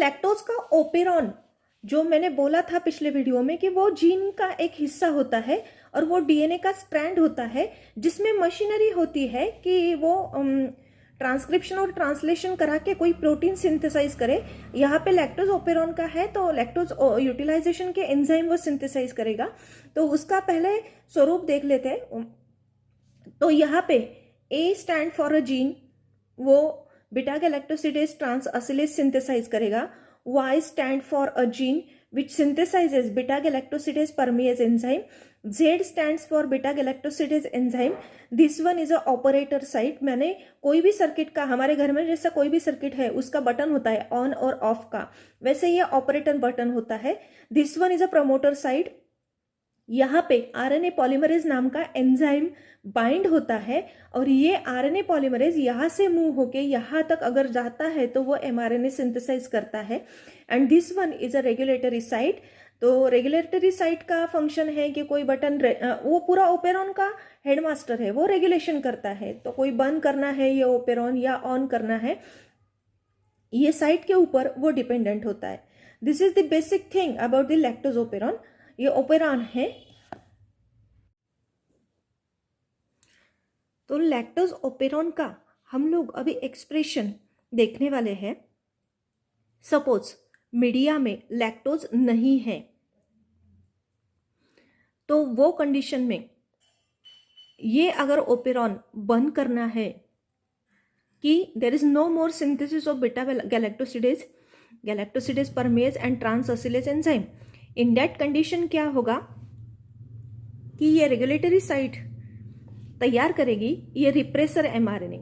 Lactose का operon जो मैंने बोला था पिछले वीडियो में कि वो जीन का एक हिस्सा होता है और वो डीएनए का स्ट्रैंड होता है जिसमें मशीनरी होती है कि वो ट्रांसक्रिप्शन और ट्रांसलेशन करा के कोई प्रोटीन सिंथेसाइज करे। यहाँ पे लैक्टोज ओपेरॉन का है तो लैक्टोज यूटिलाइजेशन के एंजाइम वो सिंथेसाइज करेगा। तो उसका पहले स्वरूप देख लेते हैं। तो यहाँ पे ए स्टैंड फॉर अ जीन, वो बीटा गैलेक्टोसिडेज ट्रांस असिलेज सिंथेसाइज करेगा। Y stand for a gene which synthesizes beta galactosidase permease enzyme. Z stands for beta galactosidase enzyme. This one is a operator site. मैंने कोई भी circuit का, हमारे घर में जैसा कोई भी सर्किट है उसका बटन होता है ऑन और ऑफ का, वैसे ये ऑपरेटर बटन होता है। This one is a promoter site. यहाँ पे आरएनए पॉलीमरेज नाम का एंजाइम बाइंड होता है और ये आरएनए पॉलीमरेज यहाँ से मूव होके यहाँ तक अगर जाता है तो वो एमआरएनए सिंथेसाइज करता है। And this one is a regulatory site. तो रेगुलेटरी साइट का फंक्शन है कि कोई बटन, वो पूरा ओपेरॉन का हेडमास्टर है, वो रेगुलेशन करता है। तो कोई बंद करना है ये ओपेरॉन या ऑन करना है, ये साइट के ऊपर वो डिपेंडेंट होता है। This is the basic thing about the lactose operon. ये ओपेरॉन है। तो लैक्टोज ओपेरॉन का हम लोग अभी एक्सप्रेशन देखने वाले हैं। सपोज मीडिया में लैक्टोज नहीं है तो वो कंडीशन में ये अगर ओपेरॉन बंद करना है कि there is no more synthesis of beta galactosidase permease and transacetylase enzyme, in that condition क्या होगा कि ये रेगुलेटरी साइट तैयार करेगी ये रिप्रेसर एमआरएनए।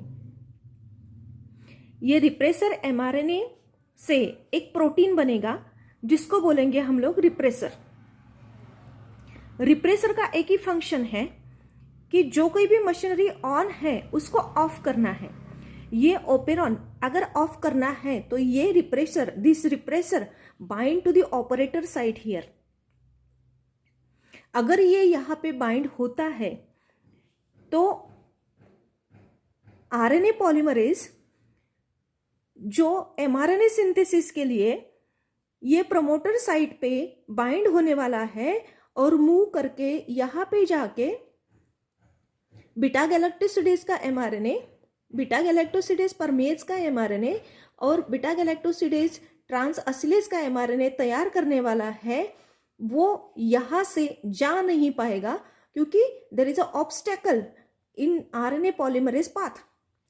ये रिप्रेसर एमआरएनए से एक प्रोटीन बनेगा जिसको बोलेंगे हम लोग रिप्रेसर। रिप्रेसर का एक ही फंक्शन है कि जो कोई भी मशीनरी ऑन है उसको ऑफ करना है। ये ओपेरॉन अगर ऑफ करना है तो ये repressor, this repressor bind to the operator site here. अगर ये यहां पे बाइंड होता है तो आरएनए पॉलीमरेज जो एमआरएनए सिंथेसिस के लिए ये प्रमोटर साइट पे बाइंड होने वाला है और मूव करके यहां पे जाके बीटा गैलेक्टोसिडेज का एमआरएनए, बीटा गैलेक्टोसिडेज परमेज का एमआरएनए और बीटा गैलेक्टोसिडेज ट्रांसअसिलेज का एमआरएनए तैयार करने वाला है, वो यहां से जा नहीं पाएगा क्योंकि there is a obstacle in RNA polymerase path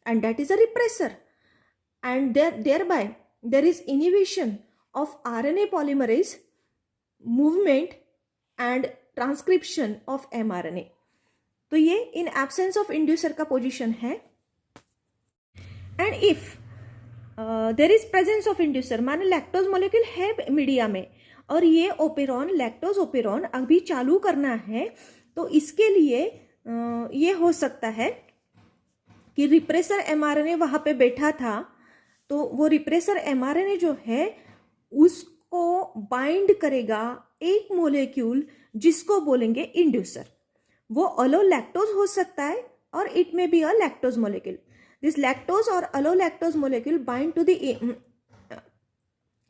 and that is a repressor, and thereby there is inhibition of RNA polymerase movement and transcription of mRNA. तो ये in absence of inducer का पोजीशन है। and if there is presence of inducer, माने lactose molecule है media में और ये operon, lactose operon अभी चालू करना है तो इसके लिए ये हो सकता है कि रिप्रेसर एमआरएनए वहां पे बैठा था तो वो रिप्रेसर एमआरएनए जो है उसको बाइंड करेगा एक मोलेक्यूल जिसको बोलेंगे इंड्यूसर। वो अलो लैक्टोज हो सकता है और it may be a lactose molecule. This lactose और allolactose molecule bind to the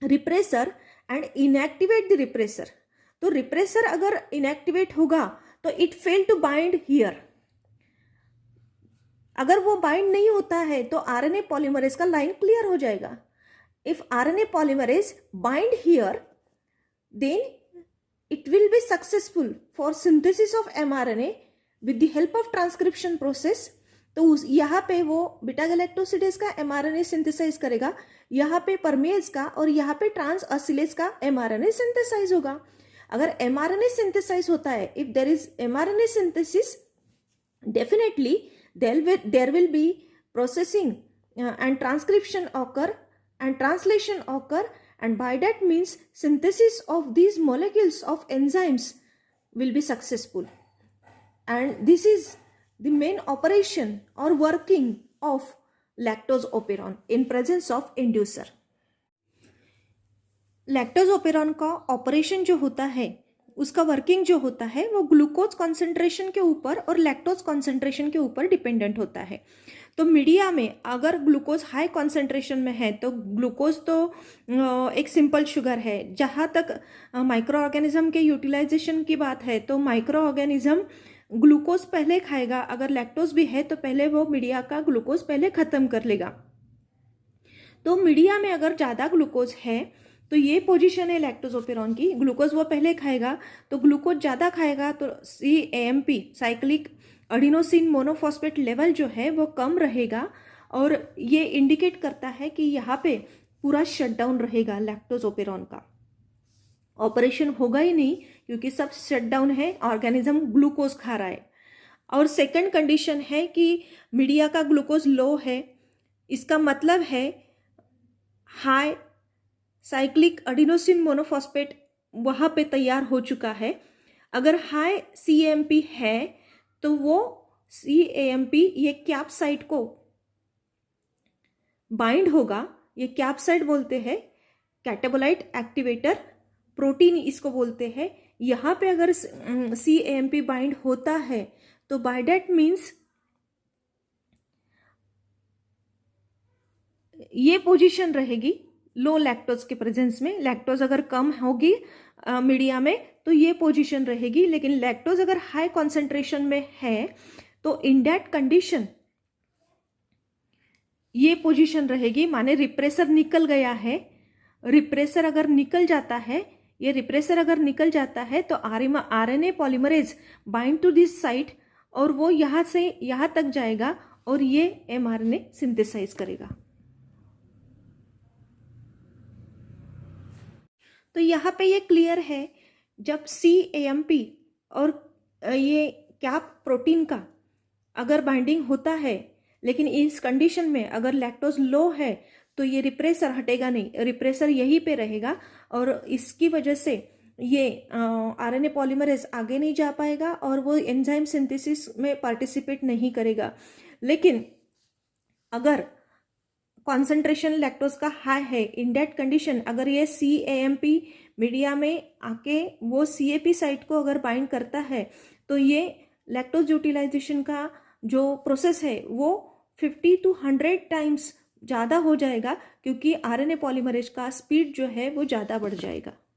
repressor and inactivate the repressor. तो रिप्रेसर अगर इनएक्टिवेट होगा तो it fail to bind here. अगर वो बाइंड नहीं होता है तो आरएनए पॉलीमरेज का लाइन क्लियर हो जाएगा। If RNA polymerase bind here then it will be successful for synthesis of mRNA with the help of transcription process. तो यहाँ पे वो बीटा गैलेक्टोसिडेज का एमआरएनए सिंथेसाइज करेगा, यहाँ पे परमेज का और यहाँ पे ट्रांसअसिलेज का एमआरएनए सिंथेसाइज होगा। अगर एमआरएनए सिंथेसाइज होता है, if there is mRNA synthesis, definitely there will be processing and transcription occur and translation occur, and by that means synthesis of these molecules of enzymes will be successful. And this is the main operation or working of lactose operon in presence of inducer. Lactose operon का operation जो होता है उसका working जो होता है वो glucose concentration के ऊपर और लैक्टोज कॉन्सेंट्रेशन के ऊपर डिपेंडेंट होता है। तो मीडिया में अगर ग्लूकोज हाई कॉन्सेंट्रेशन में है तो ग्लूकोज तो एक सिंपल शुगर है। जहाँ तक माइक्रो ऑर्गेनिज्म के यूटिलाइजेशन की बात है तो माइक्रो ऑर्गेनिज्म ग्लूकोज पहले खाएगा, अगर लैक्टोज भी है तो पहले वो मीडिया का ग्लूकोज पहले खत्म कर लेगा। तो मीडिया में अगर ज़्यादा ग्लूकोज है तो ये पोजीशन है लैक्टोजोपेरॉन की, ग्लूकोज वो पहले खाएगा, तो ग्लूकोज ज़्यादा खाएगा तो CAMP cyclic adenosine monophosphate level जो है वो कम रहेगा, और ये इंडिकेट करता है कि यहाँ पे पूरा शटडाउन रहेगा लैक्टोजोपेरॉन का, ऑपरेशन होगा ही नहीं क्योंकि सब शटडाउन है, ऑर्गेनिज्म ग्लूकोज खा रहा है। और सेकंड कंडीशन है कि मीडिया का ग्लूकोज लो है, इसका मतलब है हाई साइक्लिक एडिनोसिन मोनोफॉस्फेट वहाँ पे तैयार हो चुका है। अगर हाई CAMP है तो वो CAMP ये कैप साइट को बाइंड होगा, ये कैप साइट बोलते हैं, कैटाबोलाइट एक्टिवेटर प्रोटीन इसको बोलते हैं। यहाँ पे अगर CAMP बाइंड होता है तो बाय डेट मीन्स ये पोजीशन रहेगी लो लैक्टोज के प्रेजेंस में। लैक्टोज अगर कम होगी मीडिया में तो ये पोजीशन रहेगी, लेकिन लैक्टोज अगर हाई कॉन्सेंट्रेशन में है तो इन दैट कंडीशन ये पोजीशन रहेगी, माने रिप्रेसर निकल गया है। रिप्रेसर अगर निकल जाता है, ये रिप्रेसर अगर निकल जाता है तो RNA polymerase bind to this site और वो यहाँ से यहाँ तक जाएगा और ये mRNA सिंथेसाइज करेगा। तो यहाँ पे ये क्लियर है, जब CAMP और ये कैप प्रोटीन का अगर बाइंडिंग होता है, लेकिन इस कंडीशन में अगर लैक्टोज लो है तो ये रिप्रेसर हटेगा नहीं, रिप्रेसर यहीं पे रहेगा और इसकी वजह से ये RNA पॉलीमरेज आगे नहीं जा पाएगा और वो एंजाइम सिंथेसिस में पार्टिसिपेट नहीं करेगा। लेकिन अगर कॉन्सेंट्रेशन लैक्टोज का हाई है, इन दैट कंडीशन अगर ये CAMP मीडिया में आके वो CAP साइट को अगर बाइंड करता है तो ये लैक्टोज यूटिलाइजेशन का जो प्रोसेस है वो 50 to 100 टाइम्स ज़्यादा हो जाएगा, क्योंकि RNA पॉलीमरेज का स्पीड जो है वो ज़्यादा बढ़ जाएगा।